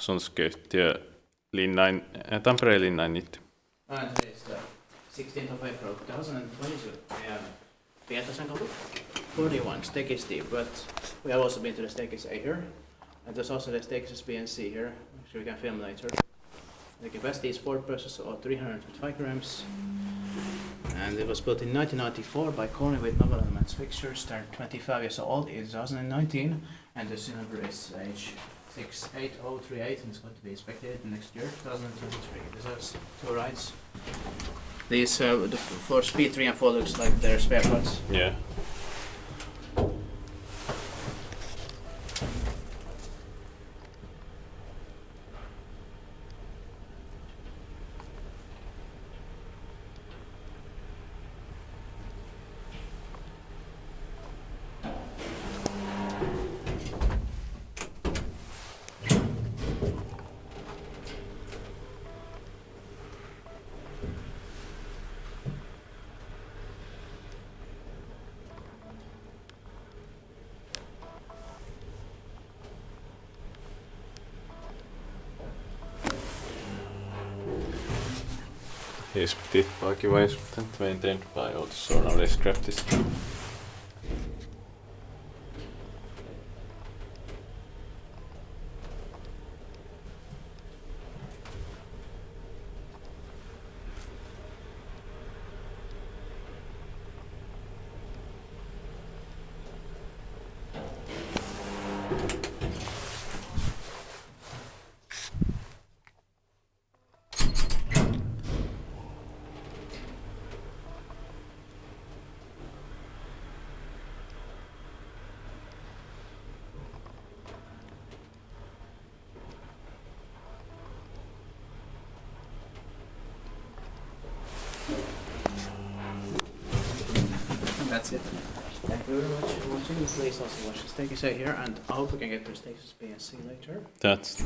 asuntoyhtiö Tampereen Linnain niitä. And today is the 16th of April 2022. We have Piettasenkatu 41 staircase deep, but we have also been to the staircase A here. And there's also the staircase B and C here, which we can film later. The capacity is 4 persons or 325 grams. And it was built in 1994 by Kone with novel elements fixtures. They're 25 years old in 2019, and the serial number is H68038, and it's going to be inspected next year, 2023. This has 2 rides. These for speed 3 and 4 looks like they're spare parts. Yeah. Here's the buggy ways maintained by AutoStore nowadays. Grab this. That's it. Thank you very much for watching. Please also watch the staircase A here, and I hope we can get to the staircase B and C later. That's